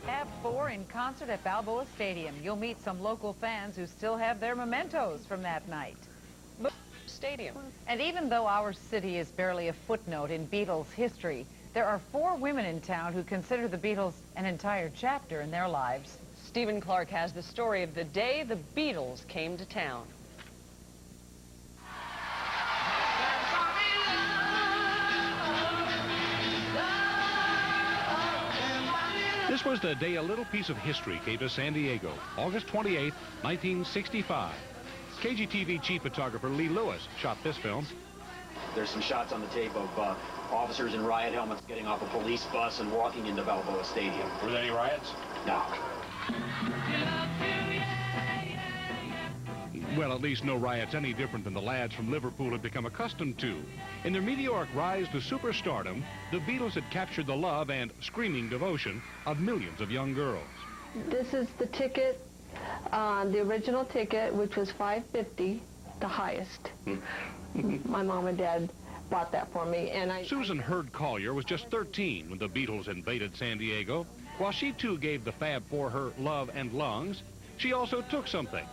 Fab 4 in concert at Balboa Stadium. You'll meet some local fans who still have their mementos from that night. Stadium. And even though our city is barely a footnote in Beatles history, there are 4 women in town who consider the Beatles an entire chapter in their lives. Stephen Clark has the story of the day the Beatles came to town. This was the day a little piece of history came to San Diego, August 28, 1965. KGTV chief photographer Lee Lewis shot this film. There's some shots on the tape of officers in riot helmets getting off a police bus and walking into Balboa Stadium. Were there any riots? No. Well, at least no riots any different than the lads from Liverpool had become accustomed to. In their meteoric rise to superstardom, the Beatles had captured the love and screaming devotion of millions of young girls. This is the ticket, the original ticket, which was $5.50, the highest. My mom and dad bought that for me, and Susan Hurd Collier was just 13 when the Beatles invaded San Diego. While she too gave the Fab Four her love and lungs, she also took something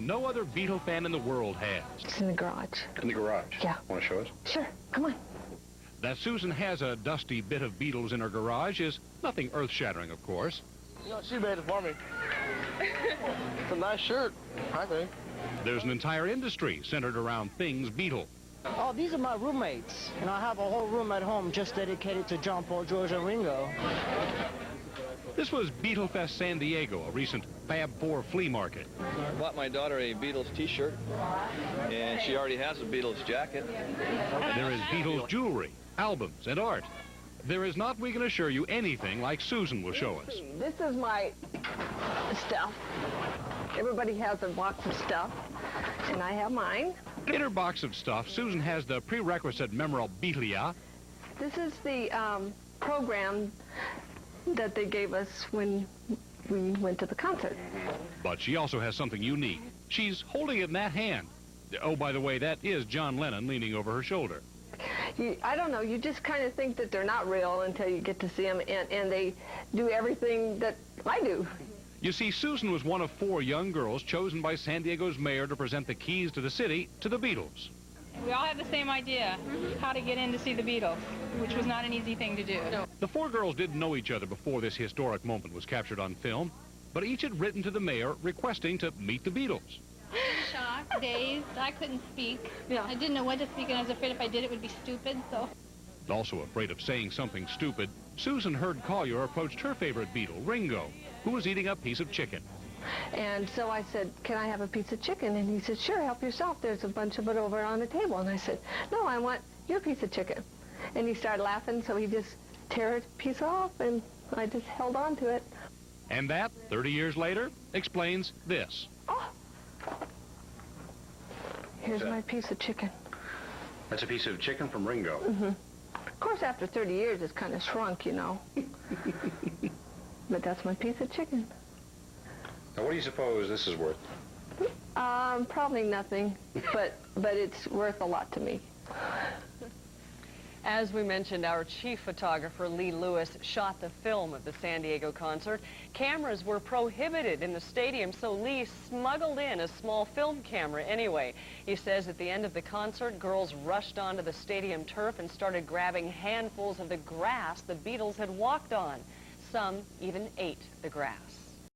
no other Beatle fan in the world has. It's in the garage. In the garage? Yeah. Want to show us? Sure, come on. That Susan has a dusty bit of Beatles in her garage is nothing earth-shattering, of course. You know, she made it for me. It's a nice shirt, I think. There's an entire industry centered around things Beatle. Oh, these are my roommates, and I have a whole room at home just dedicated to John, Paul, George, and Ringo. This was Beatlefest San Diego, a recent Fab Four flea market. I bought my daughter a Beatles t-shirt, and she already has a Beatles jacket. There is Beatles jewelry, albums, and art. There is not, we can assure you, anything like Susan will show us. This is my stuff. Everybody has a box of stuff, and I have mine. In her box of stuff, Susan has the prerequisite memorabilia. This is the program that they gave us when we went to the concert. But she also has something unique. She's holding it in that hand. Oh, by the way, that is John Lennon leaning over her shoulder. I don't know, you just kind of think that they're not real until you get to see them, and they do everything that I do. You see, Susan was one of 4 young girls chosen by San Diego's mayor to present the keys to the city to the Beatles. We all have the same idea, how to get in to see the Beatles, which was not an easy thing to do. The 4 girls didn't know each other before this historic moment was captured on film, but each had written to the mayor requesting to meet the Beatles. Shocked, dazed, I couldn't speak. Yeah. I didn't know what to speak, and I was afraid if I did it would be stupid, so. Also afraid of saying something stupid, Susan Hurd Collier approached her favorite Beatle, Ringo, who was eating a piece of chicken. And so I said, can I have a piece of chicken? And he said, sure, help yourself. There's a bunch of it over on the table. And I said, no, I want your piece of chicken. And he started laughing, so he just tear a piece off, and I just held on to it. And that, 30 years later, explains this. Oh! Here's my piece of chicken. That's a piece of chicken from Ringo. Mm-hmm. Of course, after 30 years, it's kind of shrunk, you know. But that's my piece of chicken. Now, what do you suppose this is worth? Probably nothing, but it's worth a lot to me. As we mentioned, our chief photographer, Lee Lewis, shot the film of the San Diego concert. Cameras were prohibited in the stadium, so Lee smuggled in a small film camera anyway. He says at the end of the concert, girls rushed onto the stadium turf and started grabbing handfuls of the grass the Beatles had walked on. Some even ate the grass.